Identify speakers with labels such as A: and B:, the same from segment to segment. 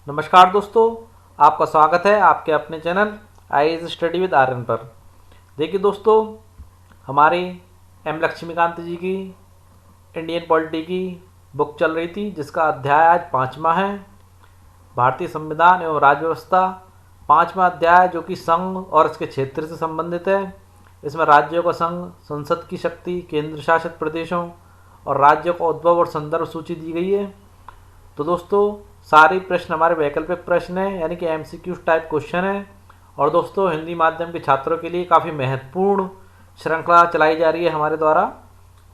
A: नमस्कार दोस्तों, आपका स्वागत है आपके अपने channel IAS study with Aryan पर। देखिए दोस्तों, हमारी एम लक्ष्मीकांत जी की इंडियन पॉलिटी की बुक चल रही थी, जिसका अध्याय आज 5वां है, भारतीय संविधान एवं राज्य व्यवस्था। 5वां अध्याय जो कि संघ और इसके क्षेत्र से संबंधित है। इसमें राज्यों का संघ, संसद की शक्ति, केंद्र शासित प्रदेशों और राज्यों का उद्भव और संदर्भ सूची दी गई है। तो दोस्तों, सारे प्रश्न हमारे वैकल्पिक प्रश्न हैं, यानी कि एमसीक्यू टाइप क्वेश्चन है। और दोस्तों, हिंदी माध्यम के छात्रों के लिए काफ़ी महत्वपूर्ण श्रृंखला चलाई जा रही है हमारे द्वारा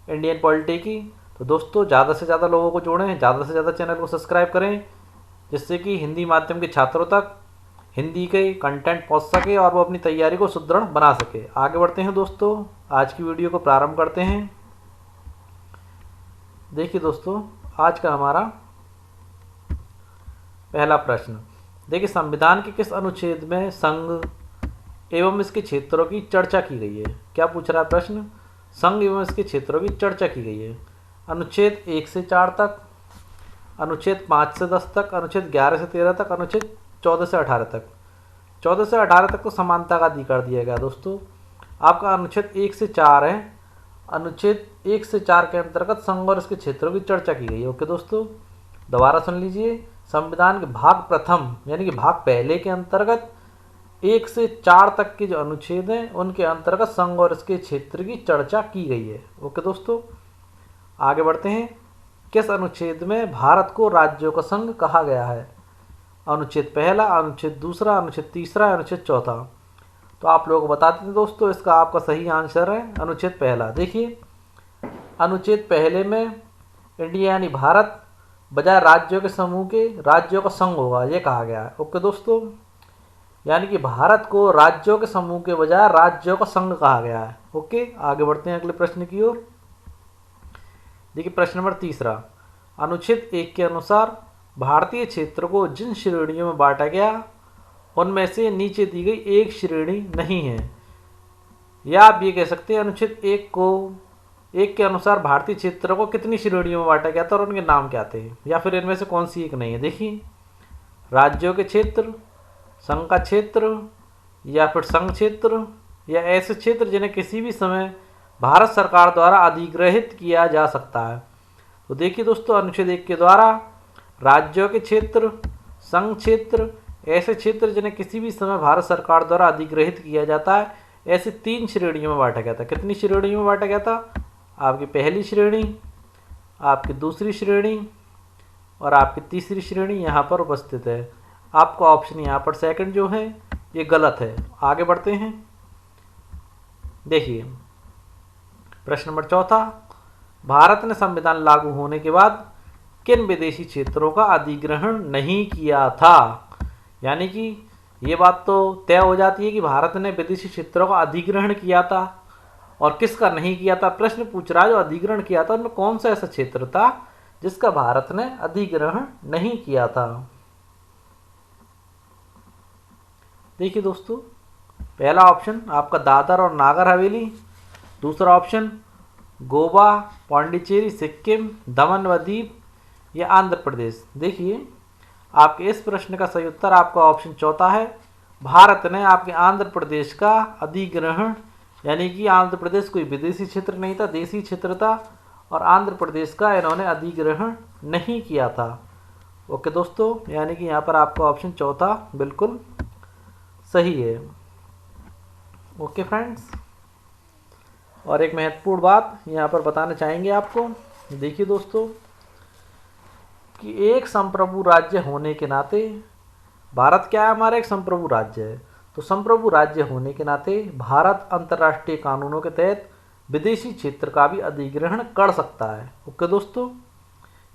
A: इंडियन पॉलिटी की। तो दोस्तों, ज़्यादा से ज़्यादा लोगों को जोड़ें, ज़्यादा से ज़्यादा चैनल को सब्सक्राइब करें, जिससे कि हिंदी माध्यम के छात्रों तक हिंदी के कंटेंट पहुंच सके और वो अपनी तैयारी को सुदृढ़ बना सके। आगे बढ़ते हैं दोस्तों, आज की वीडियो को प्रारंभ करते हैं। देखिए दोस्तों, आज का हमारा पहला प्रश्न, देखिए संविधान के किस अनुच्छेद में संघ एवं इसके क्षेत्रों की चर्चा की गई है। क्या पूछ रहा है प्रश्न? संघ एवं इसके क्षेत्रों की चर्चा की गई है। अनुच्छेद 1 से 4 तक, अनुच्छेद 5 से 10 तक, अनुच्छेद 11 से 13 तक, अनुच्छेद 14 से 18 तक। 14 से 18 तक तो समानता का अधिकार दिया गया दोस्तों। आपका अनुच्छेद 1 से 4 है। अनुच्छेद 1 से 4 के अंतर्गत संघ और इसके क्षेत्रों की चर्चा की गई है। ओके दोस्तों, दोबारा सुन लीजिए। संविधान के भाग प्रथम यानी कि भाग पहले के अंतर्गत 1 से 4 तक के जो अनुच्छेद हैं, उनके अंतर्गत संघ और इसके क्षेत्र की चर्चा की गई है। ओके दोस्तों, आगे बढ़ते हैं। किस अनुच्छेद में भारत को राज्यों का संघ कहा गया है? अनुच्छेद पहला, अनुच्छेद दूसरा, अनुच्छेद तीसरा, अनुच्छेद चौथा। तो आप लोगों को बता देते दोस्तों, इसका आपका सही आंसर है अनुच्छेद पहला। देखिए, अनुच्छेद पहले में इंडिया यानी भारत बजाय राज्यों के समूह के राज्यों का संघ होगा, ये कहा गया है। ओके दोस्तों, यानी कि भारत को राज्यों के समूह के बजाय राज्यों का संघ कहा गया है। ओके, आगे बढ़ते हैं अगले प्रश्न की ओर। देखिए प्रश्न नंबर तीसरा, अनुच्छेद 1 के अनुसार भारतीय क्षेत्र को जिन श्रेणियों में बांटा गया, उनमें से नीचे दी गई एक श्रेणी नहीं है। या आप ये कह सकते हैं, अनुच्छेद 1 के अनुसार भारतीय क्षेत्र को कितनी श्रेणियों में बांटा गया था और उनके नाम क्या थे, या फिर इनमें से कौन सी एक नहीं है। देखिए, राज्यों के क्षेत्र, संघ का क्षेत्र, या फिर संघ क्षेत्र, या ऐसे क्षेत्र जिन्हें किसी भी समय भारत सरकार द्वारा अधिग्रहित किया जा सकता है। तो देखिए दोस्तों, अनुच्छेद 1 के द्वारा राज्यों के क्षेत्र, संघ क्षेत्र, ऐसे क्षेत्र जिन्हें किसी भी समय भारत सरकार द्वारा अधिग्रहित किया जाता है, ऐसे 3 श्रेणियों में बांटा गया था। कितनी श्रेणियों में बांटा गया था? आपकी पहली श्रेणी, आपकी दूसरी श्रेणी और आपकी तीसरी श्रेणी यहाँ पर उपस्थित है। आपका ऑप्शन यहाँ पर सेकंड जो है ये गलत है। आगे बढ़ते हैं। देखिए प्रश्न नंबर चौथा, भारत ने संविधान लागू होने के बाद किन विदेशी क्षेत्रों का अधिग्रहण नहीं किया था? यानी कि ये बात तो तय हो जाती है कि भारत ने विदेशी क्षेत्रों का अधिग्रहण किया था, और किसका नहीं किया था। प्रश्न पूछ रहा है जो अधिग्रहण किया था उनमें कौन सा ऐसा क्षेत्र था जिसका भारत ने अधिग्रहण नहीं किया था। देखिए दोस्तों, पहला ऑप्शन आपका दादर और नागर हवेली, दूसरा ऑप्शन गोवा, पांडिचेरी, सिक्किम, दमन व दीव, या आंध्र प्रदेश। देखिए, आपके इस प्रश्न का सही उत्तर आपका ऑप्शन चौथा है। भारत ने आपके आंध्र प्रदेश का अधिग्रहण, यानी कि आंध्र प्रदेश कोई विदेशी क्षेत्र नहीं था, देशी क्षेत्र था, और आंध्र प्रदेश का इन्होंने अधिग्रहण नहीं किया था। ओके दोस्तों, यानी कि यहाँ पर आपका ऑप्शन चौथा बिल्कुल सही है। ओके फ्रेंड्स, और एक महत्वपूर्ण बात यहाँ पर बताना चाहेंगे आपको। देखिए दोस्तों, कि एक संप्रभु राज्य होने के नाते, भारत क्या है, हमारा एक संप्रभु राज्य है, तो संप्रभु राज्य होने के नाते भारत अंतर्राष्ट्रीय कानूनों के तहत विदेशी क्षेत्र का भी अधिग्रहण कर सकता है। ओके दोस्तों,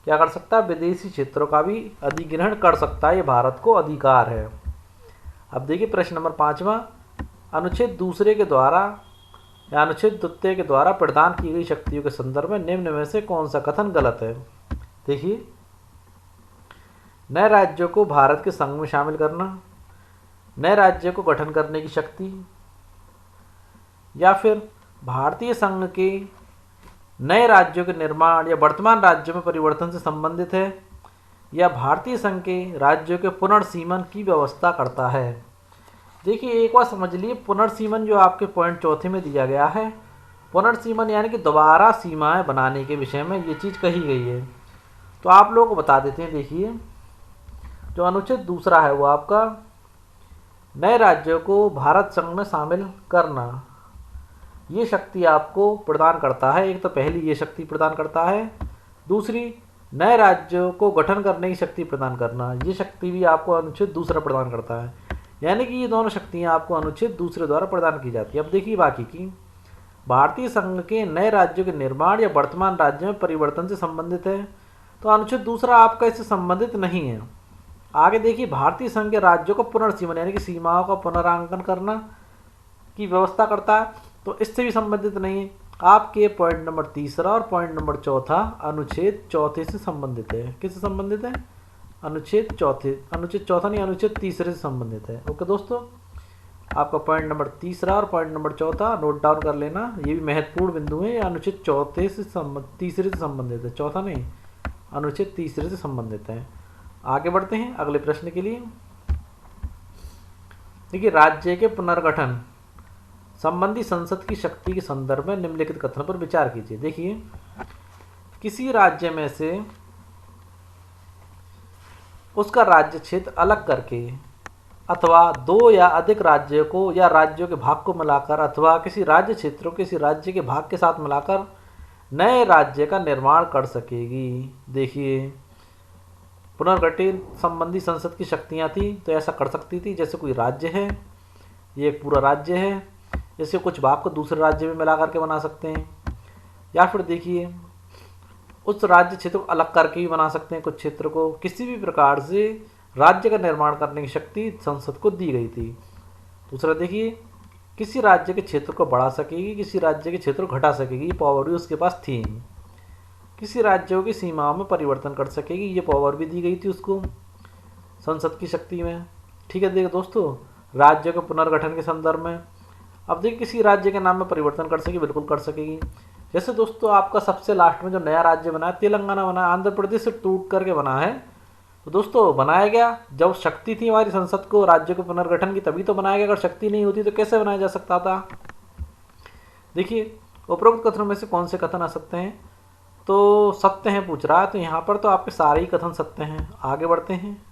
A: क्या कर सकता है? विदेशी क्षेत्रों का भी अधिग्रहण कर सकता है, ये भारत को अधिकार है। अब देखिए प्रश्न नंबर 5वां, अनुच्छेद दूसरे के द्वारा या अनुच्छेद द्वितीय के द्वारा प्रदान की गई शक्तियों के संदर्भ में निम्न में से कौन सा कथन गलत है? देखिए, नए राज्यों को भारत के संघ में शामिल करना, नए राज्य को गठन करने की शक्ति, या फिर भारतीय संघ के नए राज्यों के निर्माण या वर्तमान राज्यों में परिवर्तन से संबंधित है, या भारतीय संघ के राज्यों के पुनर्सीमन की व्यवस्था करता है। देखिए एक बार समझ लिए, पुनर्सीमन जो आपके पॉइंट चौथे में दिया गया है, पुनर्सीमन यानी कि दोबारा सीमाएं बनाने के विषय में ये चीज़ कही गई है। तो आप लोगों को बता देते हैं। देखिए जो अनुच्छेद दूसरा है वो आपका नए राज्यों को भारत संघ में शामिल करना, ये शक्ति आपको प्रदान करता है। एक तो पहली ये शक्ति प्रदान करता है, दूसरी नए राज्यों को गठन करने की शक्ति प्रदान करना, ये शक्ति भी आपको अनुच्छेद दूसरा प्रदान करता है। यानी कि ये दोनों शक्तियाँ आपको अनुच्छेद दूसरे द्वारा प्रदान की जाती है। अब देखिए बाकी की, भारतीय संघ के नए राज्यों के निर्माण या वर्तमान राज्य में परिवर्तन से संबंधित है, तो अनुच्छेद दूसरा आपका इससे संबंधित नहीं है। आगे देखिए भारतीय संघ के राज्यों को पुनर्सीमन यानी कि सीमाओं का पुनरांकन करना की व्यवस्था करता है, तो इससे भी संबंधित नहीं है। आपके पॉइंट नंबर तीसरा और पॉइंट नंबर चौथा अनुच्छेद चौथे से संबंधित है। किससे संबंधित है? अनुच्छेद चौथा नहीं, अनुच्छेद तीसरे से संबंधित है। ओके दोस्तों, आपका पॉइंट नंबर तीसरा और पॉइंट नंबर चौथा नोट डाउन कर लेना, ये भी महत्वपूर्ण बिंदु है। अनुच्छेद चौथे से तीसरे से संबंधित है, चौथा नहीं, अनुच्छेद तीसरे से संबंधित है। आगे बढ़ते हैं अगले प्रश्न के लिए। देखिए राज्य के पुनर्गठन संबंधी संसद की शक्ति के संदर्भ में निम्नलिखित कथन पर विचार कीजिए। देखिए किसी राज्य में से उसका राज्य क्षेत्र अलग करके अथवा दो या अधिक राज्यों को या राज्यों के भाग को मिलाकर अथवा किसी राज्य क्षेत्र को किसी राज्य के भाग के साथ मिलाकर नए राज्य का निर्माण कर सकेगी। देखिए पुनर्गठन संबंधी संसद की शक्तियाँ थी तो ऐसा कर सकती थी। जैसे कोई राज्य है, ये एक पूरा राज्य है, जैसे कुछ भाग को दूसरे राज्य में मिला करके बना सकते हैं, या फिर देखिए उस राज्य क्षेत्र को अलग करके भी बना सकते हैं। कुछ क्षेत्र को किसी भी प्रकार से राज्य का निर्माण करने की शक्ति संसद को दी गई थी। दूसरा देखिए किसी राज्य के क्षेत्र को बढ़ा सकेगी, किसी राज्य के क्षेत्र को घटा सकेगी, ये पावर भी उसके पास थी। किसी राज्यों की सीमाओं में परिवर्तन कर सकेगी, ये पावर भी दी गई थी उसको संसद की शक्ति में। ठीक है देखिए दोस्तों, राज्य के पुनर्गठन के संदर्भ में अब देखिए किसी राज्य के नाम में परिवर्तन कर सकेगी, बिल्कुल कर सकेगी। जैसे दोस्तों आपका सबसे लास्ट में जो नया राज्य बना है तेलंगाना बना है, आंध्र प्रदेश से टूट करके बना है। तो दोस्तों बनाया गया जब शक्ति थी हमारी संसद को राज्य के पुनर्गठन की, तभी तो बनाया गया। अगर शक्ति नहीं होती तो कैसे बनाया जा सकता था? देखिए उपरोक्त कथनों में से कौन से कथन आ सकते हैं? तो सत्य हैं पूछ रहा है, तो यहाँ पर तो आपके सारे ही कथन सत्य हैं। आगे बढ़ते हैं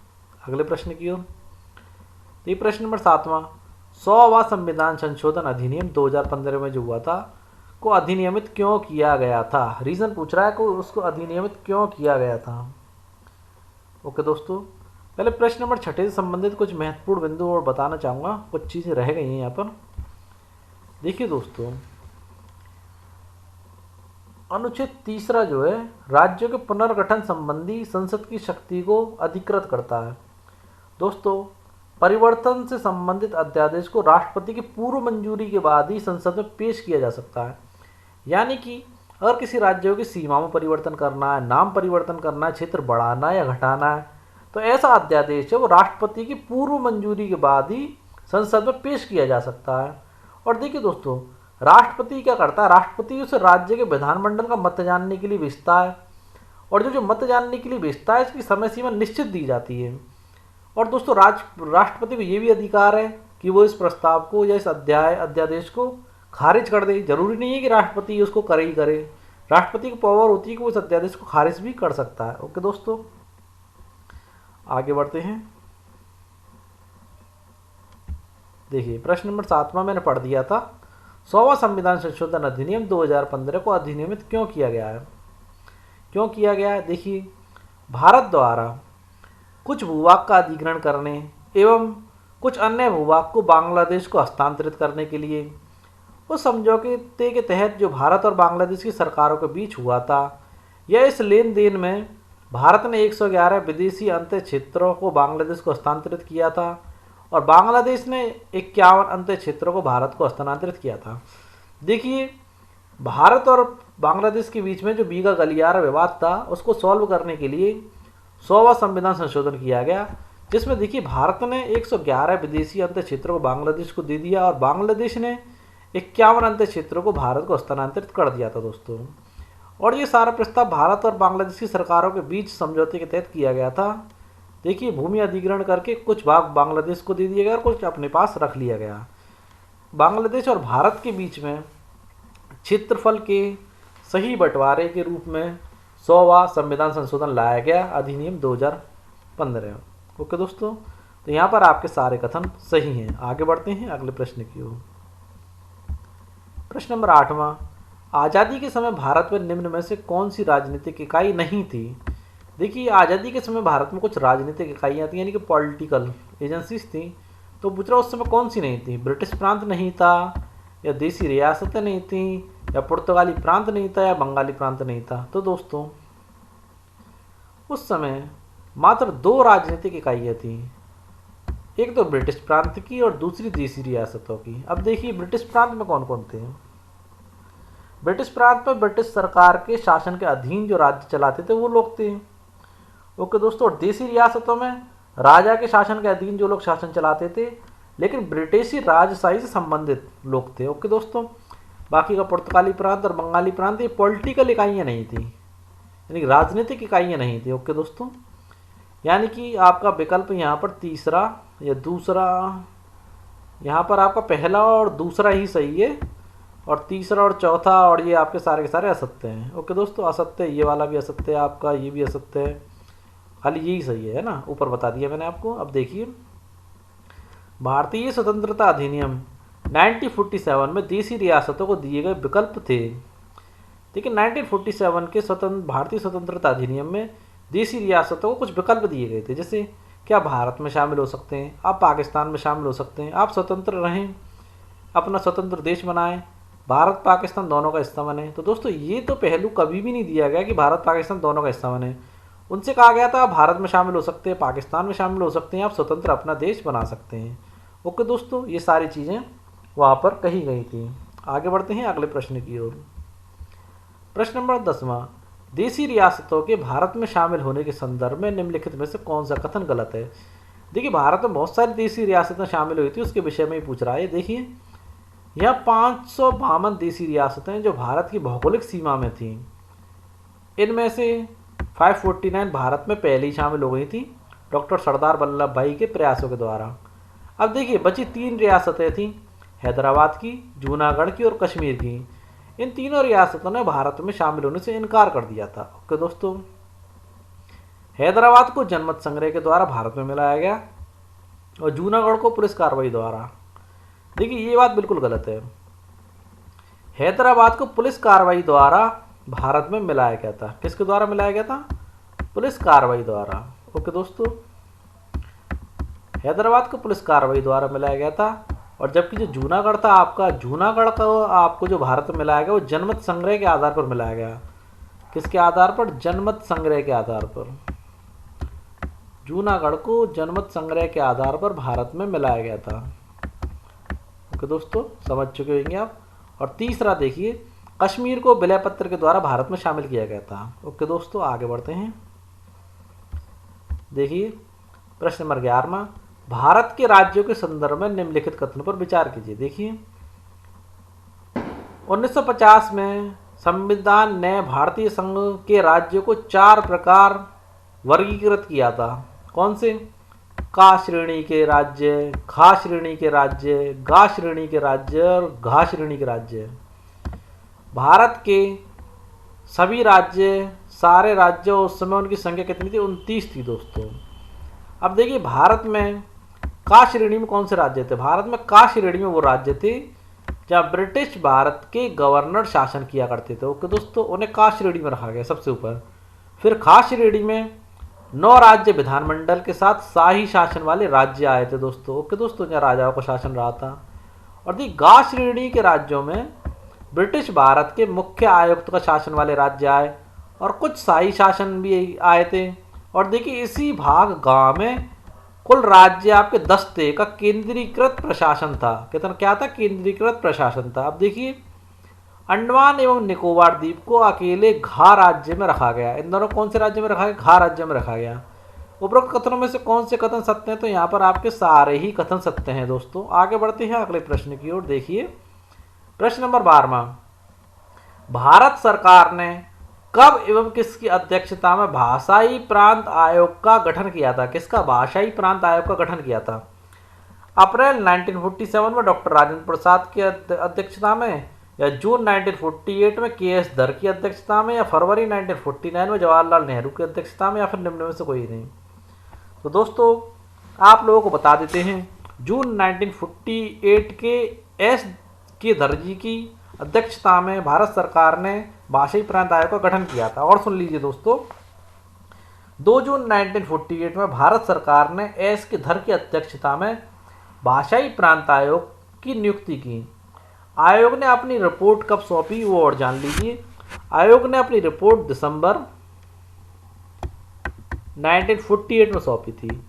A: अगले प्रश्न की ओर। ये प्रश्न नंबर 7वां, 100वां संविधान संशोधन अधिनियम 2015 में जो हुआ था को अधिनियमित क्यों किया गया था? रीजन पूछ रहा है को उसको अधिनियमित क्यों किया गया था। ओके दोस्तों, पहले प्रश्न नंबर 6 से संबंधित कुछ महत्वपूर्ण बिंदु और बताना चाहूँगा, कुछ चीज़ें रह गई हैं यहाँ पर। देखिए दोस्तों अनुच्छेद तीसरा जो है राज्यों के पुनर्गठन संबंधी संसद की शक्ति को अधिकृत करता है। दोस्तों परिवर्तन से संबंधित अध्यादेश को राष्ट्रपति की पूर्व मंजूरी के बाद ही संसद में पेश किया जा सकता है। यानी कि अगर किसी राज्यों की सीमाओं में परिवर्तन करना है, नाम परिवर्तन करना है, क्षेत्र बढ़ाना है या घटाना है, तो ऐसा अध्यादेश है वो राष्ट्रपति की पूर्व मंजूरी के बाद ही संसद में पेश किया जा सकता है। और देखिए दोस्तों राष्ट्रपति क्या करता है, राष्ट्रपति उस राज्य के विधानमंडल का मत जानने के लिए भेजता है, और जो मत जानने के लिए भेजता है इसकी समय सीमा निश्चित दी जाती है। और दोस्तों राष्ट्रपति को ये भी अधिकार है कि वो इस प्रस्ताव को या इस अध्यादेश को खारिज कर दे। जरूरी नहीं है कि राष्ट्रपति उसको करे ही करे, राष्ट्रपति की पावर होती है कि वो इस अध्यादेश को खारिज भी कर सकता है। ओके दोस्तों आगे बढ़ते हैं। देखिए प्रश्न नंबर 7वां मैंने पढ़ दिया था, 100वां संविधान संशोधन अधिनियम 2015 को अधिनियमित क्यों किया गया है? क्यों किया गया है? देखिए भारत द्वारा कुछ भूभाग का अधिग्रहण करने एवं कुछ अन्य भूभाग को बांग्लादेश को हस्तांतरित करने के लिए उस समझौते के तहत जो भारत और बांग्लादेश की सरकारों के बीच हुआ था, यह इस लेन देन में भारत ने 111 विदेशी अंतः क्षेत्रों को बांग्लादेश को हस्तांतरित किया था और बांग्लादेश ने 51 अंतः क्षेत्रों को भारत को हस्तांतरित किया था। देखिए भारत और बांग्लादेश के बीच में जो बीघा गलियारा विवाद था उसको सॉल्व करने के लिए 100वां संविधान संशोधन किया गया, जिसमें देखिए भारत ने 111 विदेशी अंतः क्षेत्रों को बांग्लादेश को दे दिया और बांग्लादेश ने 51 अंतः क्षेत्रों को भारत को हस्तांतरित कर दिया था दोस्तों। और ये सारा प्रस्ताव भारत और बांग्लादेश की सरकारों के बीच समझौते के तहत किया गया था। देखिए, भूमि अधिग्रहण करके कुछ भाग बांग्लादेश को दे दिया गया और कुछ अपने पास रख लिया गया। बांग्लादेश और भारत के बीच में क्षेत्रफल के सही बंटवारे के रूप में 100वां संविधान संशोधन लाया गया, अधिनियम 2015। ओके दोस्तों, तो यहाँ पर आपके सारे कथन सही हैं। आगे बढ़ते हैं अगले प्रश्न की ओर। प्रश्न नंबर 8वां, आज़ादी के समय भारत में निम्न में से कौन सी राजनीतिक इकाई नहीं थी? देखिए, आज़ादी के समय भारत में कुछ राजनीतिक इकाइयाँ थी, यानी कि पॉलिटिकल एजेंसीज थी। तो पूछ रहा उस समय कौन सी नहीं थी? ब्रिटिश प्रांत नहीं था, या देसी रियासतें नहीं थी, या पुर्तगाली प्रांत नहीं था, या बंगाली प्रांत नहीं था। तो दोस्तों, उस समय मात्र 2 राजनीतिक इकाइयाँ थी, एक तो ब्रिटिश प्रांत की और दूसरी देसी रियासतों की। अब देखिए, ब्रिटिश प्रांत में कौन कौन थे? ब्रिटिश प्रांत में ब्रिटिश सरकार के शासन के अधीन जो राज्य चलाते थे वो लोग थे। ओके दोस्तों, और देसी रियासतों में राजा के शासन के अधीन जो लोग शासन चलाते थे, लेकिन ब्रिटिशी राजशाही से संबंधित लोग थे। ओके दोस्तों, बाकी का पुर्तगाली प्रांत और बंगाली प्रांत ये पॉलिटिकल इकाइयाँ नहीं थी, यानी राजनीतिक इकाइयाँ नहीं थी। ओके दोस्तों, यानी कि आपका विकल्प यहाँ पर तीसरा या दूसरा, यहाँ पर आपका पहला और दूसरा ही सही है, और तीसरा और चौथा और ये आपके सारे के सारे असत्य हैं। ओके दोस्तों, असत्य, ये वाला भी असत्य है आपका, ये भी असत्य है, खाली यही सही है ना, ऊपर बता दिया मैंने आपको। अब देखिए, भारतीय स्वतंत्रता अधिनियम 1947 में देसी रियासतों को दिए गए विकल्प थे। देखिए, 1947 के भारतीय स्वतंत्रता अधिनियम में देसी रियासतों को कुछ विकल्प दिए गए थे, जैसे क्या भारत में शामिल हो सकते हैं, आप पाकिस्तान में शामिल हो सकते हैं, आप स्वतंत्र रहें, अपना स्वतंत्र देश बनाएं, भारत पाकिस्तान दोनों का हिस्सा बने। तो दोस्तों, ये तो पहलू कभी भी नहीं दिया गया कि भारत पाकिस्तान दोनों का हिस्सा बने। उनसे कहा गया था आप भारत में शामिल हो सकते हैं, पाकिस्तान में शामिल हो सकते हैं, आप स्वतंत्र अपना देश बना सकते हैं। ओके दोस्तों, ये सारी चीज़ें वहाँ पर कही गई थी। आगे बढ़ते हैं अगले प्रश्न की ओर। प्रश्न नंबर 10वां, देसी रियासतों के भारत में शामिल होने के संदर्भ में निम्नलिखित में से कौन सा कथन गलत है? देखिए, भारत में बहुत सारी देसी रियासतें शामिल हुई थी, उसके विषय में ही पूछ रहा है। देखिए, यह 552 देसी रियासतें जो भारत की भौगोलिक सीमा में थीं, इनमें से 549 भारत में पहले ही शामिल हो गई थी डॉक्टर सरदार वल्लभ भाई के प्रयासों के द्वारा। अब देखिए, बची 3 रियासतें थीं, हैदराबाद की, जूनागढ़ की और कश्मीर की। इन तीनों रियासतों ने भारत में शामिल होने से इनकार कर दिया था। ओके दोस्तों, हैदराबाद को जनमत संग्रह के द्वारा भारत में मिलाया गया और जूनागढ़ को पुलिस कार्रवाई द्वारा। देखिए, ये बात बिल्कुल गलत है। हैदराबाद को पुलिस कार्रवाई द्वारा भारत में मिलाया गया था। किसके द्वारा मिलाया गया था? पुलिस कार्रवाई द्वारा। ओके दोस्तों, हैदराबाद को पुलिस कार्रवाई द्वारा मिलाया गया था, और जबकि जो जूनागढ़ था आपका, जूनागढ़ को आपको जो भारत में मिलाया गया वो जनमत संग्रह के आधार पर मिलाया गया। किसके आधार पर? जनमत संग्रह के आधार पर। जूनागढ़ को जनमत संग्रह के आधार पर भारत में मिलाया गया था। ओके दोस्तों, समझ चुके होंगे आप। और तीसरा देखिए, कश्मीर को विलय पत्र के द्वारा भारत में शामिल किया गया था। ओके दोस्तों, आगे बढ़ते हैं। देखिए, प्रश्न नंबर 11वां, भारत के राज्यों के संदर्भ में निम्नलिखित कथन पर विचार कीजिए। देखिए, 1950 में संविधान ने भारतीय संघ के राज्यों को 4 प्रकार वर्गीकृत किया था। कौन से? का श्रेणी के राज्य, खा श्रेणी के राज्य, गा श्रेणी के राज्य और घा श्रेणी के राज्य। भारत के सभी राज्य, सारे राज्य, उस समय उनकी संख्या कितनी थी? 29 थी दोस्तों। अब देखिए, भारत में का श्रेणी में कौन से राज्य थे? भारत में का श्रेणी में वो राज्य थे जहाँ ब्रिटिश भारत के गवर्नर शासन किया करते थे। ओके दोस्तों, उन्हें का श्रेणी में रखा गया सबसे ऊपर। फिर खा श्रेणी में 9 राज्य विधानमंडल के साथ शाही शासन वाले राज्य आए थे दोस्तों। ओके दोस्तों, जहाँ राजाओं का शासन रहा था। और दी गा श्रेणी के राज्यों में ब्रिटिश भारत के मुख्य आयुक्त का शासन वाले राज्य आए और कुछ शाही शासन भी आए थे। और देखिए, इसी भाग गांव में कुल राज्य आपके 10 थे का केंद्रीकृत प्रशासन था। क्या था? केंद्रीकृत प्रशासन था। अब देखिए, अंडमान एवं निकोबार द्वीप को अकेले घा राज्य में रखा गया। इन दोनों कौन से राज्य में रखा गया? घा राज्य में रखा गया। उपरोक्त कथनों में से कौन से कथन सत्य हैं? तो यहाँ पर आपके सारे ही कथन सत्य हैं दोस्तों। आगे बढ़ते हैं अगले प्रश्न की ओर। देखिए, प्रश्न नंबर 12वां, भारत सरकार ने कब एवं किसकी अध्यक्षता में भाषाई प्रांत आयोग का गठन किया था? किसका भाषाई प्रांत आयोग का गठन किया था? अप्रैल 1947 में डॉक्टर राजेंद्र प्रसाद की अध्यक्षता में, या जून 1948 में के.एस. धर की अध्यक्षता में, या फरवरी 1949 में जवाहरलाल नेहरू की अध्यक्षता में, या फिर निम्न में से कोई नहीं? तो दोस्तों आप लोगों को बता देते हैं, जून 1948 के एस के धर जी की अध्यक्षता में भारत सरकार ने भाषाई प्रांत आयोग का गठन किया था। और सुन लीजिए दोस्तों, 2 जून 1948 में भारत सरकार ने एस के धर की अध्यक्षता में भाषाई प्रांत आयोग की नियुक्ति की। आयोग ने अपनी रिपोर्ट कब सौंपी वो और जान लीजिए। आयोग ने अपनी रिपोर्ट दिसंबर 1948 में सौंपी थी।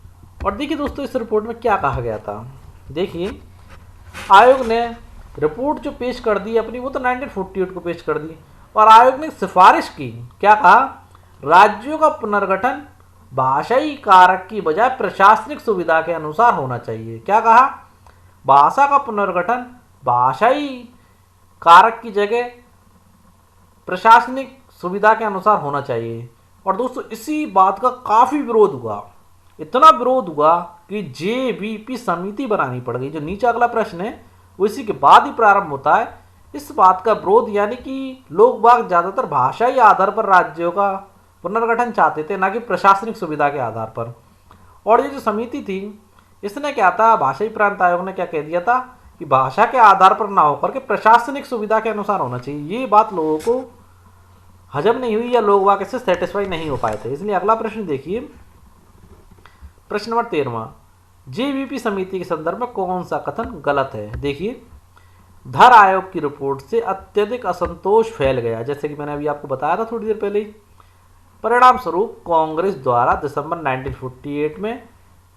A: और देखिए दोस्तों, इस रिपोर्ट में क्या कहा गया था। देखिए, आयोग ने रिपोर्ट जो पेश कर दी अपनी, वो तो 1948 को पेश कर दी, और आयोग ने सिफारिश की। क्या कहा? राज्यों का पुनर्गठन भाषाई कारक की बजाय प्रशासनिक सुविधा के अनुसार होना चाहिए। क्या कहा? भाषा का पुनर्गठन भाषाई कारक की जगह प्रशासनिक सुविधा के अनुसार होना चाहिए। और दोस्तों इसी बात का काफ़ी विरोध हुआ, इतना विरोध हुआ कि जेबीपी समिति बनानी पड़ गई। जो नीचे अगला प्रश्न है वो इसी के बाद ही प्रारंभ होता है। इस बात का विरोध, यानी कि लोग बाग ज़्यादातर भाषाई आधार पर राज्यों का पुनर्गठन चाहते थे, ना कि प्रशासनिक सुविधा के आधार पर। और ये जो समिति थी, इसने क्या था, भाषाई प्रांत आयोग ने क्या कह दिया था कि भाषा के आधार पर ना होकर के प्रशासनिक सुविधा के अनुसार होना चाहिए। ये बात लोगों को हजम नहीं हुई, या लोग वाक इससे सेटिस्फाई नहीं हो पाए थे। इसलिए अगला प्रश्न देखिए, प्रश्न नंबर 13, जेबीपी समिति के संदर्भ में कौन सा कथन गलत है? देखिए, धर आयोग की रिपोर्ट से अत्यधिक असंतोष फैल गया, जैसे कि मैंने अभी आपको बताया था थोड़ी देर पहले ही। परिणाम स्वरूप कांग्रेस द्वारा दिसंबर 1948 में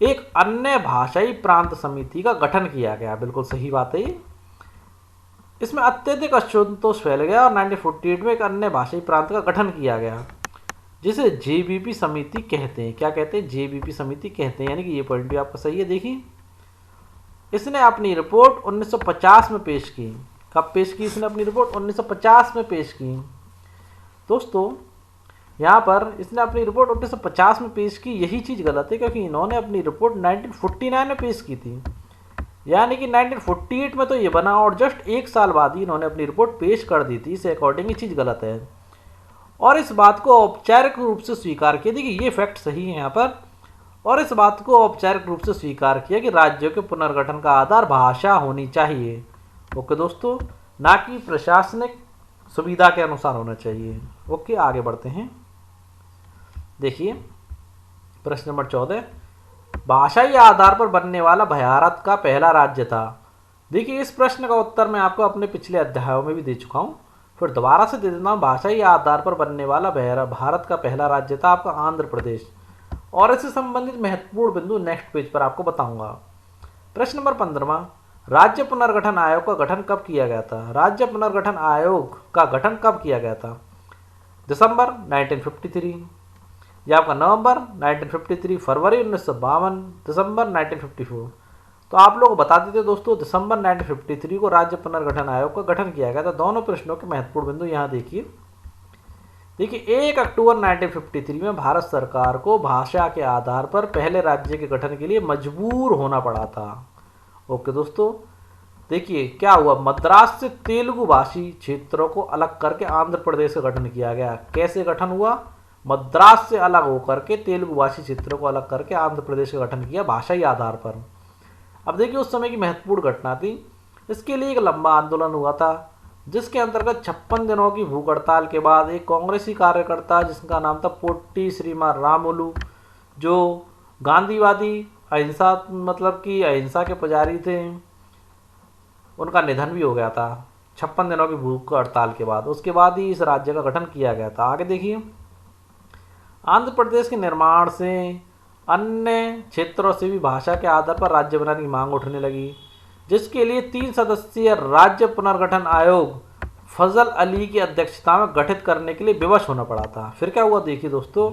A: एक अन्य भाषाई प्रांत समिति का गठन किया गया। बिल्कुल सही बात है ये। इसमें अत्यधिक असंतोष फैल गया और 1948 में एक अन्य भाषाई प्रांत का गठन किया गया, जिसे जेबीपी समिति कहते हैं। क्या कहते हैं? जेबीपी समिति कहते हैं। यानी कि ये पॉइंट भी आपका सही है। देखिए, इसने अपनी रिपोर्ट 1950 में पेश की। कब पेश की इसने अपनी रिपोर्ट? 1950 में पेश की। दोस्तों यहाँ पर इसने अपनी रिपोर्ट 1950 में पेश की, यही चीज़ गलत है, क्योंकि इन्होंने अपनी रिपोर्ट 1949 में पेश की थी। यानी कि 1948 में तो ये बना और जस्ट एक साल बाद ही इन्होंने अपनी रिपोर्ट पेश कर दी थी। इससे अकॉर्डिंग ये चीज़ गलत है। और इस बात को औपचारिक रूप से स्वीकार किया, देखिए ये फैक्ट सही है यहाँ पर, और इस बात को औपचारिक रूप से स्वीकार किया कि राज्यों के पुनर्गठन का आधार भाषा होनी चाहिए। ओके दोस्तों, ना कि प्रशासनिक सुविधा के अनुसार होना चाहिए। ओके, आगे बढ़ते हैं। देखिए, प्रश्न नंबर 14, भाषाई आधार पर बनने वाला भारत का पहला राज्य था। देखिए, इस प्रश्न का उत्तर मैं आपको अपने पिछले अध्यायों में भी दे चुका हूँ, फिर दोबारा से दे देता हूँ। भाषाई आधार पर बनने वाला भारत का पहला राज्य था आपका आंध्र प्रदेश। और इससे संबंधित महत्वपूर्ण बिंदु नेक्स्ट पेज पर आपको बताऊंगा। प्रश्न नंबर 15, राज्य पुनर्गठन आयोग का गठन कब किया गया था? राज्य पुनर्गठन आयोग का गठन कब किया गया था? दिसंबर 1953, या आपका नवंबर 1953, फरवरी 1952, दिसंबर 1954। तो आप लोग बता देते दोस्तों, दिसंबर 1953 को राज्य पुनर्गठन आयोग का गठन किया गया था। दोनों प्रश्नों के महत्वपूर्ण बिंदु यहाँ देखिए। 1 अक्टूबर 1953 में भारत सरकार को भाषा के आधार पर पहले राज्य के गठन के लिए मजबूर होना पड़ा था। ओके दोस्तों, देखिए क्या हुआ, मद्रास से तेलुगु भाषी क्षेत्रों को अलग करके आंध्र प्रदेश का गठन किया गया। कैसे गठन हुआ? मद्रास से अलग होकर के तेलुगु भाषी क्षेत्रों को अलग करके आंध्र प्रदेश का गठन किया भाषाई आधार पर। अब देखिए, उस समय की महत्वपूर्ण घटना थी। इसके लिए एक लंबा आंदोलन हुआ था, जिसके अंतर्गत 56 दिनों की भूख हड़ताल के बाद एक कांग्रेसी कार्यकर्ता जिसका नाम था पोट्टी श्रीमान रामुलु, जो गांधीवादी अहिंसा मतलब कि अहिंसा के पुजारी थे, उनका निधन भी हो गया था 56 दिनों की भूख हड़ताल के बाद। उसके बाद ही इस राज्य का गठन किया गया था। आगे देखिए, आंध्र प्रदेश के निर्माण से अन्य क्षेत्रों से भी भाषा के आधार पर राज्य बनाने की मांग उठने लगी, जिसके लिए 3 सदस्यीय राज्य पुनर्गठन आयोग फजल अली की अध्यक्षता में गठित करने के लिए विवश होना पड़ा था। फिर क्या हुआ देखिए दोस्तों,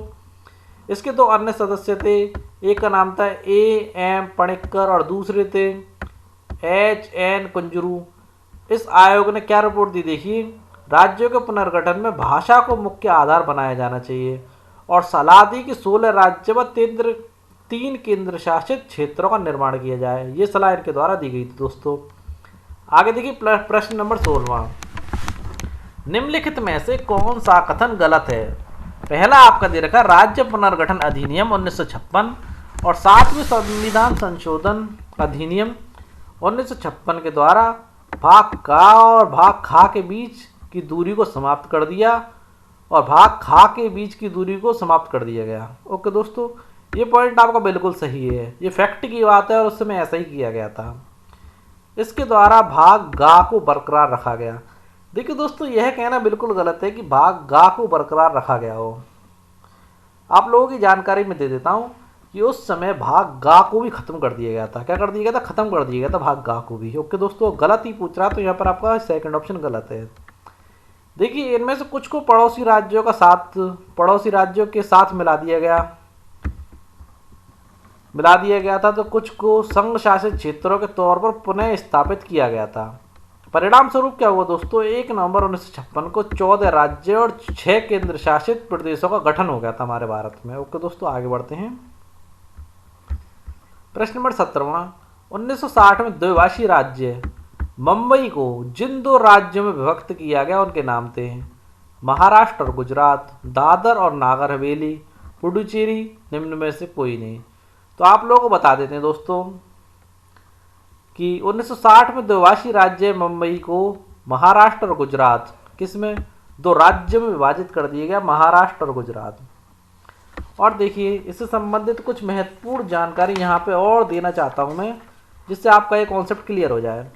A: इसके 2 अन्य सदस्य थे। एक का नाम था A.M. पणिक्कर और दूसरे थे H.N. कुंजरू। इस आयोग ने क्या रिपोर्ट दी देखिए, राज्यों के पुनर्गठन में भाषा को मुख्य आधार बनाया जाना चाहिए और सलाह दी कि 16 राज्य व 3 केंद्र शासित क्षेत्रों का निर्माण किया जाए। ये सलाह इनके द्वारा दी गई थी दोस्तों। आगे देखिए प्रश्न नंबर 16। निम्नलिखित में से कौन सा कथन गलत है? पहला आपका दे रखा राज्य पुनर्गठन अधिनियम 1956 और 7वें संविधान संशोधन अधिनियम 1956 के द्वारा भाग का और भाग खा के बीच की दूरी को समाप्त कर दिया और भाग खा के बीच की दूरी को समाप्त कर दिया गया। ओके दोस्तों, ये पॉइंट आपका बिल्कुल सही है, ये फैक्ट की बात है और उस समय ऐसा ही किया गया था। इसके द्वारा भाग गा को बरकरार रखा गया। देखिए दोस्तों, यह कहना बिल्कुल गलत है कि भाग गा को बरकरार रखा गया हो। आप लोगों की जानकारी में दे देता हूँ कि उस समय भाग गा को भी खत्म कर दिया गया था। क्या कर दिया गया था? खत्म कर दिया गया था भाग गा को भी। ओके दोस्तों, गलत ही पूछ रहा तो यहाँ पर आपका सेकंड ऑप्शन गलत है। देखिए इनमें से कुछ को पड़ोसी राज्यों के साथ मिला दिया गया था, तो कुछ को संघ शासित क्षेत्रों के तौर पर पुनः स्थापित किया गया था। परिणाम स्वरूप क्या हुआ दोस्तों? 1 नवंबर 1956 को 14 राज्य और 6 केंद्र शासित प्रदेशों का गठन हो गया था हमारे भारत में। ओके दोस्तों, आगे बढ़ते हैं। प्रश्न नंबर 17। 1960 में द्विभाषी राज्य मुंबई को जिन 2 राज्यों में विभक्त किया गया उनके नाम थे महाराष्ट्र और गुजरात, दादर और नागर हवेली, पुडुचेरी, निम्न में से कोई नहीं। तो आप लोगों को बता देते हैं दोस्तों कि 1960 में द्विभाषी राज्य मुंबई को महाराष्ट्र और गुजरात किसमें 2 राज्यों में विभाजित कर दिया गया, महाराष्ट्र और गुजरात। और देखिए इससे संबंधित कुछ महत्वपूर्ण जानकारी यहाँ पे और देना चाहता हूँ मैं, जिससे आपका ये कॉन्सेप्ट क्लियर हो जाए।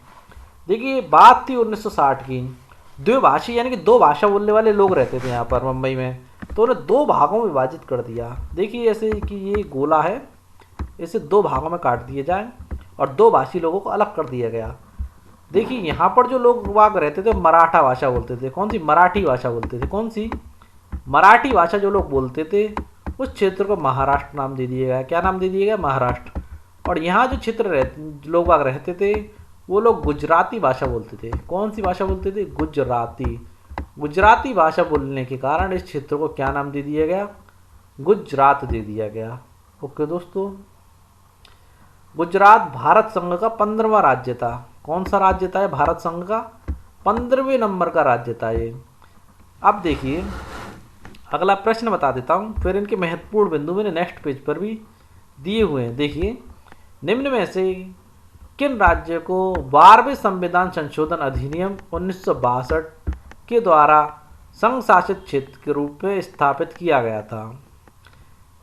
A: देखिए बात थी 1960 की, द्विभाषी यानी कि 2 भाषा बोलने वाले लोग रहते थे यहाँ पर मुंबई में, तो उन्हें 2 भागों में विभाजित कर दिया। देखिए ऐसे कि ये गोला है, इसे 2 भागों में काट दिया जाए और 2 भाषी लोगों को अलग कर दिया गया। देखिए यहाँ पर जो लोग वाग रहते थे मराठा भाषा बोलते थे। कौन सी? मराठी भाषा बोलते थे। कौन सी? मराठी भाषा जो लोग बोलते थे उस क्षेत्र को महाराष्ट्र नाम दे दिया गया। क्या नाम दे दिया गया? महाराष्ट्र। और यहाँ जो क्षेत्र लोग वाग रहते थे वो लोग गुजराती भाषा बोलते थे। कौन सी भाषा बोलते थे? गुजराती भाषा बोलने के कारण इस क्षेत्र को क्या नाम दे दिया गया? गुजरात दे दिया गया। ओके दोस्तों, गुजरात भारत संघ का 15वां राज्य था। कौन सा राज्य था? भारत संघ का 15वें नंबर का राज्य था ये। अब देखिए अगला प्रश्न बता देता हूँ, फिर इनके महत्वपूर्ण बिंदु मैंने नेक्स्ट पेज पर भी दिए हुए हैं। देखिए निम्न में से किन राज्य को 12वें संविधान संशोधन अधिनियम 1962 के द्वारा संघ शासित क्षेत्र के रूप में स्थापित किया गया था?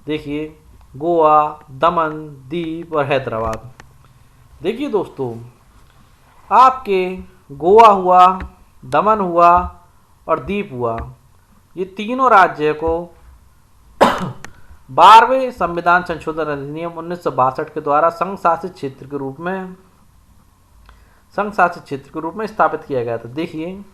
A: देखिए गोवा, दमन, दीव और हैदराबाद। देखिए दोस्तों, आपके गोवा हुआ, दमन हुआ और दीव हुआ, ये तीनों राज्य को 12वें संविधान संशोधन अधिनियम 1962 के द्वारा संघ शासित क्षेत्र के रूप में स्थापित किया गया था। देखिए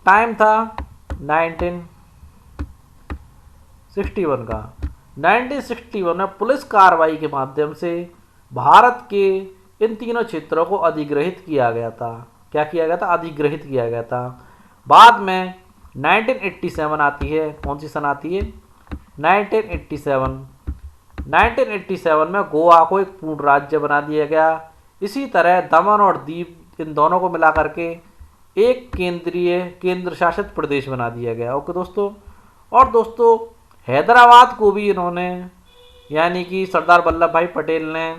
A: टाइम था 1961 का। 1961 में पुलिस कार्रवाई के माध्यम से भारत के इन तीनों क्षेत्रों को अधिग्रहित किया गया था। क्या किया गया था? अधिग्रहित किया गया था। बाद में 1987 आती है। कौन सी सन आती है? 1987 में गोवा को एक पूर्ण राज्य बना दिया गया। इसी तरह दमन और दीव, इन दोनों को मिला करके एक केंद्र शासित प्रदेश बना दिया गया। ओके दोस्तों, और दोस्तों हैदराबाद को भी इन्होंने यानी कि सरदार वल्लभ भाई पटेल ने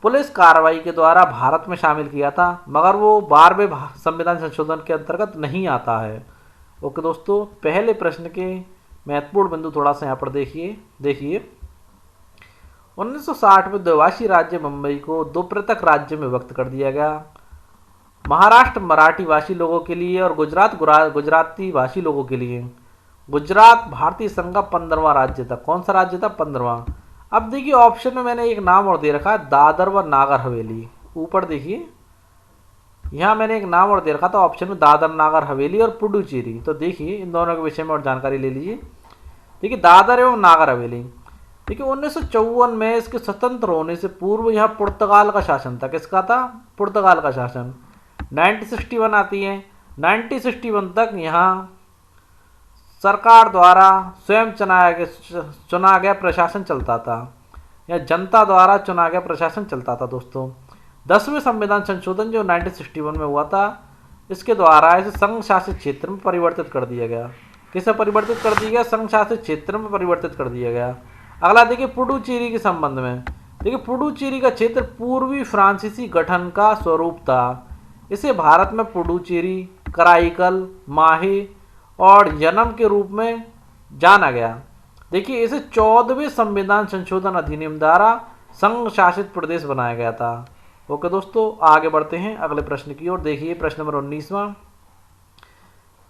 A: पुलिस कार्रवाई के द्वारा भारत में शामिल किया था, मगर वो 12वें संविधान संशोधन के अंतर्गत नहीं आता है। ओके दोस्तों, पहले प्रश्न के महत्वपूर्ण बिंदु थोड़ा सा यहाँ पर देखिए 1960 में द्विभाषी राज्य मुंबई को 2 पृथक राज्य में विभक्त कर दिया गया। महाराष्ट्र मराठी भाषी लोगों के लिए और गुजरात गुजराती भाषी लोगों के लिए। गुजरात भारतीय संघ का 15वां राज्य था। कौन सा राज्य था? 15वां। अब देखिए ऑप्शन में मैंने एक नाम और दे रखा है, दादर व नागर हवेली। ऊपर देखिए यहाँ मैंने एक नाम और दे रखा था ऑप्शन में, दादर नागर हवेली और पुडुचेरी। तो देखिए इन दोनों के विषय में और जानकारी ले लीजिए। देखिए दादर एवं नागर हवेली, देखिए 1954 में इसके स्वतंत्र होने से पूर्व यहाँ पुर्तगाल का शासन था। किसका था? पुर्तगाल का शासन। 1961 आती है। 1961 तक यहाँ सरकार द्वारा स्वयं चुना गया प्रशासन चलता था, या जनता द्वारा चुना गया प्रशासन चलता था दोस्तों। 10वें संविधान संशोधन जो 1961 में हुआ था, इसके द्वारा इसे संघ शासित क्षेत्र में परिवर्तित कर दिया गया। किसे परिवर्तित कर दिया गया? संघ शासित क्षेत्र में परिवर्तित कर दिया गया। अगला देखिए पुडुचेरी के संबंध में। देखिए पुडुचेरी का क्षेत्र पूर्वी फ्रांसीसी गठन का स्वरूप था। इसे भारत में पुडुचेरी, कराईकल, माहे और यनम के रूप में जाना गया। देखिए इसे 14वें संविधान संशोधन अधिनियम द्वारा संघ शासित प्रदेश बनाया गया था। ओके दोस्तों, आगे बढ़ते हैं अगले प्रश्न की ओर। देखिए प्रश्न नंबर 19वां,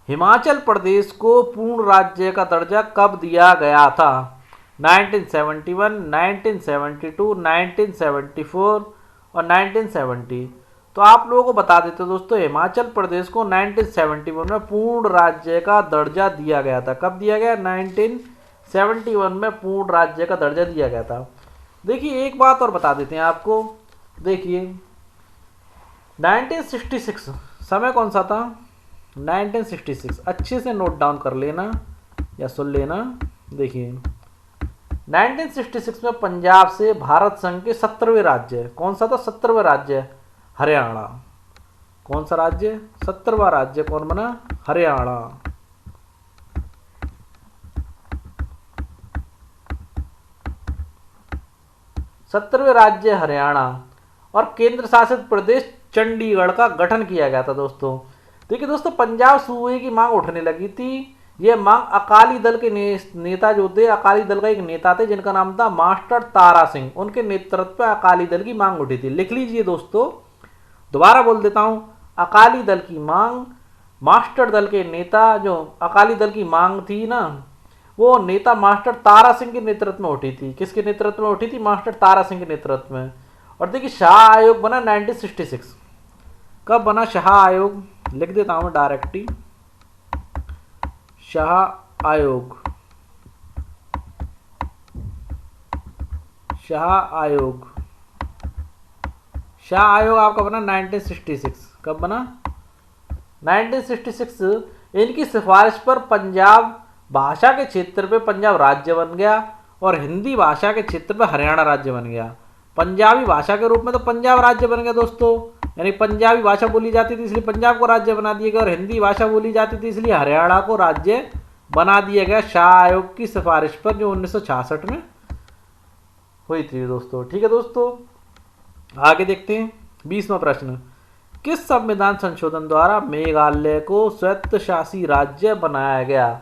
A: हिमाचल प्रदेश को पूर्ण राज्य का दर्जा कब दिया गया था? 1971, 1972, 1974 और 1970। तो आप लोगों को बता देते दोस्तों, हिमाचल प्रदेश को 1971 में पूर्ण राज्य का दर्जा दिया गया था। कब दिया गया? 1971 में पूर्ण राज्य का दर्जा दिया गया था। देखिए एक बात और बता देते हैं आपको। देखिए 1966 समय कौन सा था? 1966 अच्छे से नोट डाउन कर लेना या सुन लेना। देखिए 1966 में पंजाब से भारत संघ के 17वें राज्य, कौन सा था? 17वां राज्य हरियाणा। कौन सा राज्य? 17वां राज्य कौन बना? हरियाणा। सत्रहवें राज्य हरियाणा और केंद्र शासित प्रदेश चंडीगढ़ का गठन किया गया था दोस्तों। देखिए दोस्तों, पंजाब सूबे की मांग उठने लगी थी। यह मांग अकाली दल के नेता जो थे, अकाली दल का एक नेता थे जिनका नाम था मास्टर तारा सिंह, उनके नेतृत्व में अकाली दल की मांग उठी थी। लिख लीजिए दोस्तों, दोबारा बोल देता हूं, अकाली दल की मांग, मास्टर दल के नेता, जो अकाली दल की मांग थी ना, वो नेता मास्टर तारा सिंह के नेतृत्व में उठी थी। किसके नेतृत्व में उठी थी? मास्टर तारा सिंह के नेतृत्व में। और देखिए शाह आयोग बना 1966। कब बना शाह आयोग? लिख देता हूं डायरेक्ट ही, शाह आयोग। शाह आयोग, शाह आयोग आपका बना 1966। कब बना? 1966। इनकी सिफारिश पर पंजाब भाषा के क्षेत्र पे पंजाब राज्य बन गया और हिंदी भाषा के क्षेत्र पे हरियाणा राज्य बन गया। पंजाबी भाषा के रूप में तो पंजाब राज्य बन गया दोस्तों, यानी पंजाबी भाषा बोली जाती थी इसलिए पंजाब को राज्य बना दिया गया, और हिंदी भाषा बोली जाती थी इसलिए हरियाणा को राज्य बना दिया गया शाह आयोग की सिफारिश पर, जो 1966 में हुई थी दोस्तों। ठीक है दोस्तों, आगे देखते हैं 20वां प्रश्न। किस संविधान संशोधन द्वारा मेघालय को स्वायत्तशासी राज्य बनाया गया?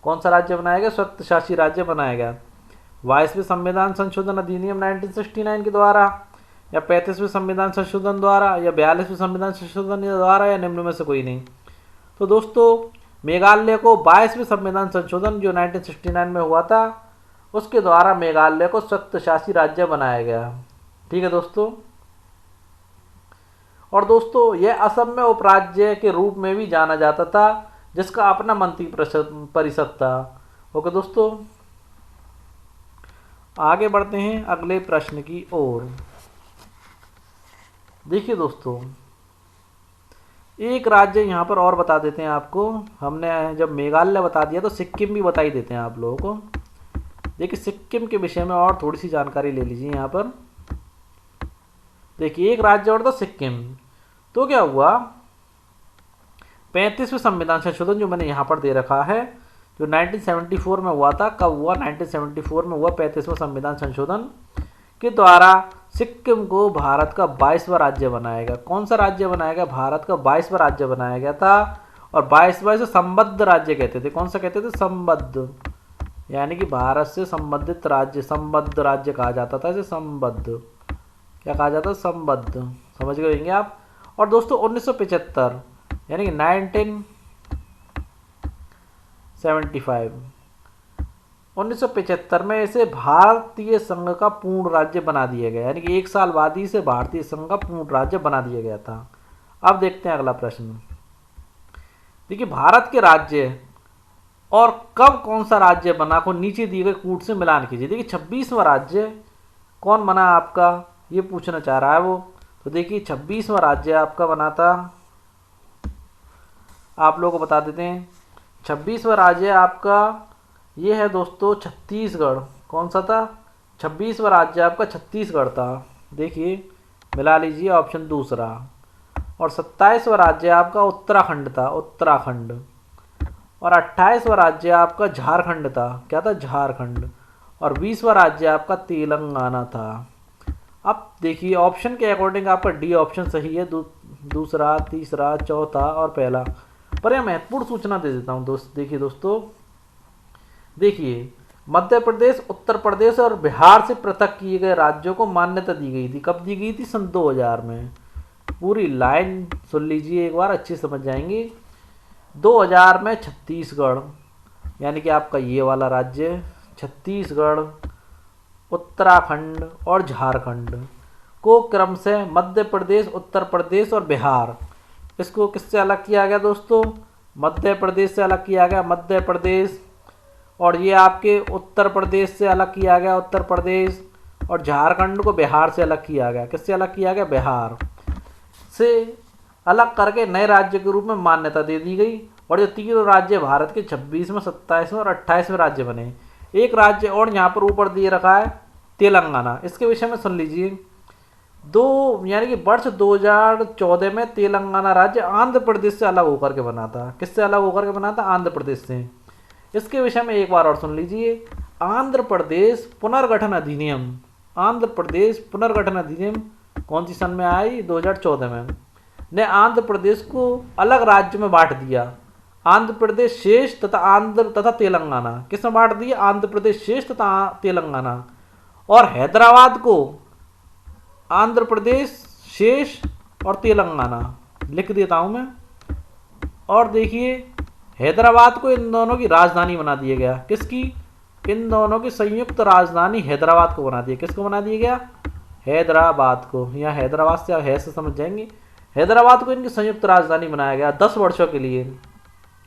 A: कौन सा राज्य बनाया गया? स्वायत्तशासी राज्य बनाया गया। 22वें संविधान संशोधन अधिनियम 1969 के द्वारा, या 35वें संविधान संशोधन द्वारा, या 42वें संविधान संशोधन द्वारा, या निम्न में से कोई नहीं। तो दोस्तों मेघालय को 22वें संविधान संशोधन जो 1969 में हुआ था, उसके द्वारा मेघालय को स्वायत्तशासी राज्य बनाया गया। ठीक है दोस्तों, और दोस्तों यह असम में उपराज्य के रूप में भी जाना जाता था, जिसका अपना मंत्री परिषद था। ओके दोस्तों, आगे बढ़ते हैं अगले प्रश्न की ओर। देखिए दोस्तों, एक राज्य यहाँ पर और बता देते हैं आपको। हमने जब मेघालय बता दिया तो सिक्किम भी बता ही देते हैं आप लोगों को। देखिए सिक्किम के विषय में और थोड़ी सी जानकारी ले लीजिए यहाँ पर। देखिए एक राज्य और था सिक्किम। तो क्या हुआ, 35वें संविधान संशोधन जो मैंने यहाँ पर दे रखा है, जो 1974 में हुआ था। कब हुआ? 1974 में हुआ 35वां संविधान संशोधन के द्वारा सिक्किम को भारत का 22वां राज्य बनाया गया। कौन सा राज्य बनाया गया? भारत का 22वां राज्य बनाया गया था। और 22वां से संबद्ध राज्य कहते थे। कौन सा कहते थे? संबद्ध, यानी कि भारत से संबंधित राज्य, संबद्ध राज्य कहा जाता था इसे। संबद्ध क्या कहा जाता? संबद्ध, समझ गए होंगे आप। और दोस्तों 1975 यानी कि 1975 में इसे भारतीय संघ का पूर्ण राज्य बना दिया गया, यानी कि एक साल बाद ही इसे भारतीय संघ का पूर्ण राज्य बना दिया गया था। अब देखते हैं अगला प्रश्न। देखिए भारत के राज्य और कब कौन सा राज्य बना को नीचे दिए गए कूट से मिलान कीजिए। देखिए 26वां राज्य कौन बना आपका, ये पूछना चाह रहा है वो। तो देखिए 26वां राज्य आपका बना था आप लोगों को बता देते हैं। 26वां राज्य आपका ये है दोस्तों छत्तीसगढ़। कौन सा था? 26वां राज्य आपका छत्तीसगढ़ था। देखिए मिला लीजिए ऑप्शन दूसरा। और 27वां राज्य आपका उत्तराखंड था, उत्तराखंड। और 28वां राज्य आपका झारखंड था। क्या था? झारखंड। और 20वां राज्य आपका तेलंगाना था। अब देखिए ऑप्शन के अकॉर्डिंग आपका डी ऑप्शन सही है। दूसरा, तीसरा, चौथा और पहला। पर यह महत्वपूर्ण सूचना दे देता हूँ देखिए दोस्तों, देखिए मध्य प्रदेश, उत्तर प्रदेश और बिहार से पृथक किए गए राज्यों को मान्यता दी गई थी। कब दी गई थी? सन 2000 में। पूरी लाइन सुन लीजिए एक बार, अच्छी समझ जाएंगे। 2000 में छत्तीसगढ़, यानी कि आपका ये वाला राज्य छत्तीसगढ़, उत्तराखंड और झारखंड को क्रम से मध्य प्रदेश, उत्तर प्रदेश और बिहार, इसको किससे अलग किया गया दोस्तों? मध्य प्रदेश से अलग किया गया, मध्य प्रदेश। और ये आपके उत्तर प्रदेश से अलग किया गया, उत्तर प्रदेश। और झारखंड को बिहार से अलग किया गया। किससे अलग किया गया? बिहार से अलग करके नए राज्य के रूप में मान्यता दे दी गई। और ये तीनों राज्य भारत के 26वें, 27वें और 28वें राज्य बने। एक राज्य और यहाँ पर ऊपर दिए रखा है, तेलंगाना। इसके विषय में सुन लीजिए। यानी कि वर्ष 2014 में तेलंगाना राज्य आंध्र प्रदेश से अलग होकर के बना था। किससे अलग होकर के बना था? आंध्र प्रदेश से। इसके विषय में एक बार और सुन लीजिए। आंध्र प्रदेश पुनर्गठन अधिनियम, आंध्र प्रदेश पुनर्गठन अधिनियम कौन सी सन में आई? 2014 में। ने आंध्र प्रदेश को अलग राज्य में बांट दिया। आंध्र प्रदेश शेष तथा तेलंगाना। किसमें बांट दिया? आंध्र प्रदेश शेष तथा तेलंगाना। और हैदराबाद को आंध्र प्रदेश शेष और तेलंगाना लिख देता हूं मैं। और देखिए हैदराबाद को इन दोनों की राजधानी बना दिया गया। किसकी? इन दोनों की संयुक्त राजधानी हैदराबाद को बना दिया। किसको बना दिया गया? हैदराबाद को। यहाँ हैदराबाद से है से समझ जाएंगे। हैदराबाद को इनकी संयुक्त राजधानी बनाया गया 10 वर्षों के लिए।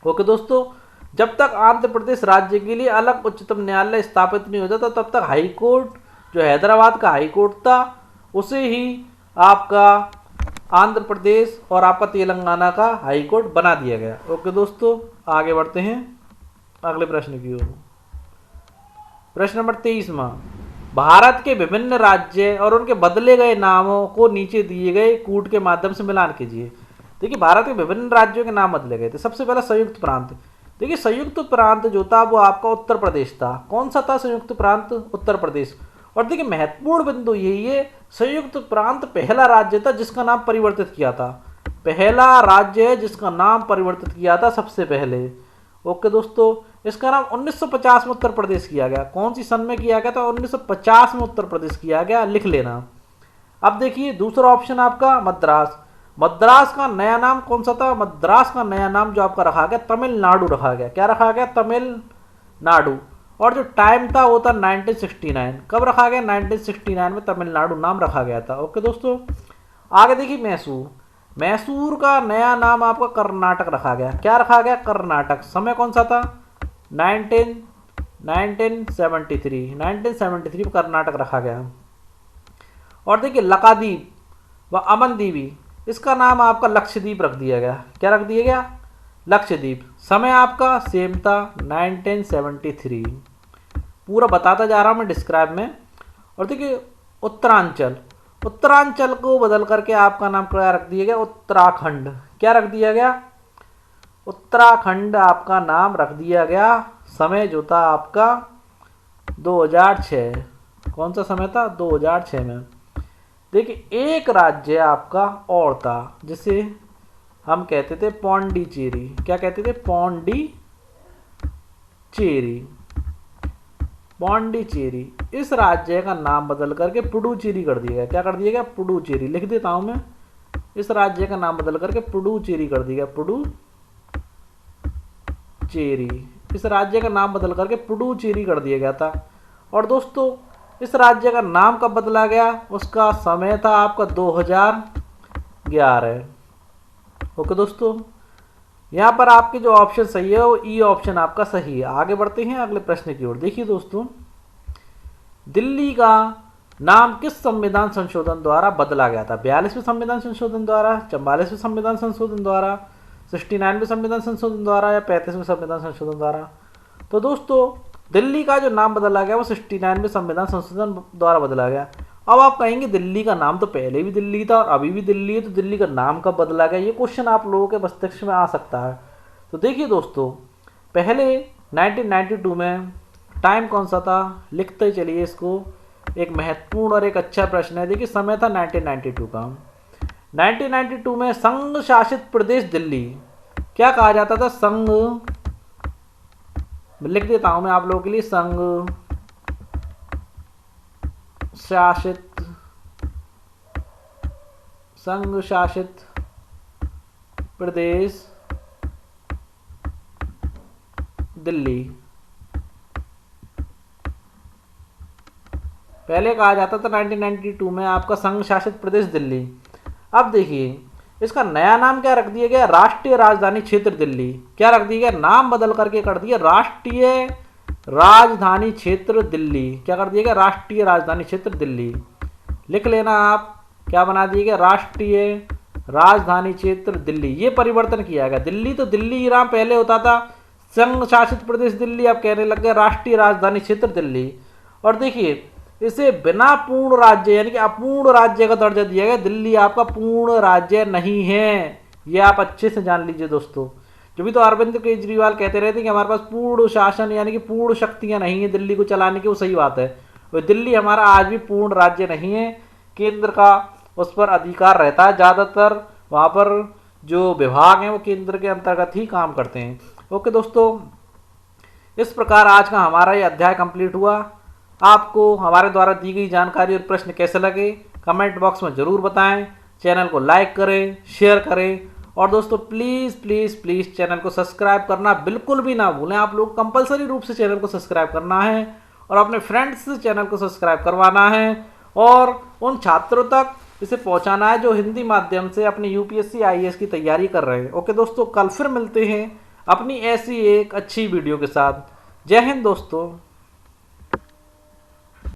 A: ओके दोस्तों, जब तक आंध्र प्रदेश राज्य के लिए अलग उच्चतम न्यायालय स्थापित नहीं हो जाता तब तक हाई कोर्ट, जो हैदराबाद का हाई कोर्ट था, उसे ही आपका आंध्र प्रदेश और आपका तेलंगाना का हाई कोर्ट बना दिया गया। ओके दोस्तों, आगे बढ़ते हैं अगले प्रश्न की ओर। प्रश्न नंबर 23वां। भारत के विभिन्न राज्य और उनके बदले गए नामों को नीचे दिए गए कूट के माध्यम से मिलान कीजिए। देखिए भारत के विभिन्न राज्यों के नाम बदले गए थे। सबसे पहला संयुक्त प्रांत। देखिए संयुक्त प्रांत जो था वो आपका उत्तर प्रदेश था। कौन सा था संयुक्त प्रांत? उत्तर प्रदेश। और देखिए महत्वपूर्ण बिंदु यही है, संयुक्त प्रांत पहला राज्य था जिसका नाम परिवर्तित किया था। पहला राज्य है जिसका नाम परिवर्तित किया था सबसे पहले। ओके दोस्तों, इसका नाम 1950 में उत्तर प्रदेश किया गया। कौन सी सन में किया गया था? 1950 में उत्तर प्रदेश किया गया, लिख लेना। अब देखिए दूसरा ऑप्शन आपका मद्रास। मद्रास का नया नाम कौन सा था? मद्रास का नया नाम जो आपका रखा गया तमिलनाडु रखा गया। क्या रखा गया? तमिलनाडु। और जो टाइम था वो था 1969। कब रखा गया? 1969 में तमिलनाडु नाम रखा गया था। ओके दोस्तों, आगे देखिए मैसूर। मैसूर का नया नाम आपका कर्नाटक रखा गया। क्या रखा गया? कर्नाटक। समय कौन सा था? 1973 में कर्नाटक रखा गया। और देखिए लक्षद्वीप व अमनदीवी, इसका नाम आपका लक्षद्वीप रख दिया गया। क्या रख दिया गया? लक्षद्वीप। समय आपका सेम था 1973। पूरा बताता जा रहा हूँ मैं डिस्क्राइब में। और देखिए उत्तरांचल, उत्तरांचल को बदल करके आपका नाम क्या रख दिया गया? उत्तराखंड। क्या रख दिया गया? उत्तराखंड आपका नाम रख दिया गया। समय जो था आपका 2006। कौन सा समय था? 2006 में। देखिए एक राज्य आपका और था जिसे हम कहते थे पौंडीचेरी। क्या कहते थे? पौंडीचेरी। पौंडीचेरी। इस राज्य का नाम बदल करके पुडुचेरी कर दिया गया। क्या कर दिया गया? पुडुचेरी। लिख देता हूं मैं। इस राज्य का नाम बदल करके पुडुचेरी कर दिया गया। पुडुचेरी। इस राज्य का नाम बदल करके पुडुचेरी कर दिया गया था। और दोस्तों इस राज्य का नाम कब बदला गया? उसका समय था आपका 2011। ओके दोस्तों, यहाँ पर आपके जो ऑप्शन सही है वो ई ऑप्शन आपका सही है। आगे बढ़ते हैं अगले प्रश्न की ओर। देखिए दोस्तों, दिल्ली का नाम किस संविधान संशोधन द्वारा बदला गया था? 42वें संविधान संशोधन द्वारा, 44वें संविधान संशोधन द्वारा, 69वें संविधान संशोधन द्वारा या 35वें संविधान संशोधन द्वारा? तो दोस्तों दिल्ली का जो नाम बदला गया वो 69वें संविधान संशोधन द्वारा बदला गया। अब आप कहेंगे दिल्ली का नाम तो पहले भी दिल्ली था और अभी भी दिल्ली है, तो दिल्ली का नाम कब बदला गया? ये क्वेश्चन आप लोगों के मस्तिष्क में आ सकता है। तो देखिए दोस्तों, पहले 1992 में टाइम कौन सा था, लिखते चलिए इसको। एक महत्वपूर्ण और एक अच्छा प्रश्न है। देखिए समय था 1992 का। 1992 में संघ शासित प्रदेश दिल्ली क्या कहा जाता था? संघ, लिख देता हूं मैं आप लोगों के लिए, संघ शासित प्रदेश दिल्ली पहले कहा जाता था 1992 में आपका संघ शासित प्रदेश दिल्ली। अब देखिए इसका नया नाम क्या रख दिया गया? राष्ट्रीय राजधानी क्षेत्र दिल्ली। क्या रख दिया गया? नाम बदल करके कर दिया राष्ट्रीय राजधानी क्षेत्र दिल्ली। क्या कर दिया गया? राष्ट्रीय राजधानी क्षेत्र दिल्ली। लिख लेना आप, क्या बना दिया गया? राष्ट्रीय राजधानी क्षेत्र दिल्ली। ये परिवर्तन किया गया। दिल्ली तो दिल्ली ही नाम पहले होता था, संघ शासित प्रदेश दिल्ली अब कहने लग गए राष्ट्रीय राजधानी क्षेत्र दिल्ली। और देखिए इसे बिना पूर्ण राज्य यानी कि अपूर्ण राज्य का दर्जा दिया गया। दिल्ली आपका पूर्ण राज्य नहीं है, ये आप अच्छे से जान लीजिए दोस्तों। जो भी तो अरविंद केजरीवाल कहते रहते हैं कि हमारे पास पूर्ण शासन यानी कि पूर्ण शक्तियां नहीं है दिल्ली को चलाने की, वो सही बात है। और दिल्ली हमारा आज भी पूर्ण राज्य नहीं है, केंद्र का उस पर अधिकार रहता है। ज़्यादातर वहाँ पर जो विभाग हैं वो केंद्र के अंतर्गत ही काम करते हैं। ओके दोस्तों, इस प्रकार आज का हमारा ये अध्याय कंप्लीट हुआ। आपको हमारे द्वारा दी गई जानकारी और प्रश्न कैसे लगे कमेंट बॉक्स में ज़रूर बताएं। चैनल को लाइक करें, शेयर करें और दोस्तों प्लीज़ प्लीज़ प्लीज़ चैनल को सब्सक्राइब करना बिल्कुल भी ना भूलें। आप लोग कंपलसरी रूप से चैनल को सब्सक्राइब करना है और अपने फ्रेंड्स से चैनल को सब्सक्राइब करवाना है और उन छात्रों तक इसे पहुंचाना है जो हिंदी माध्यम से अपनी यूपीएससी आईएएस की तैयारी कर रहे हैं। ओके दोस्तों, कल फिर मिलते हैं अपनी ऐसी एक अच्छी वीडियो के साथ। जय हिंद दोस्तों।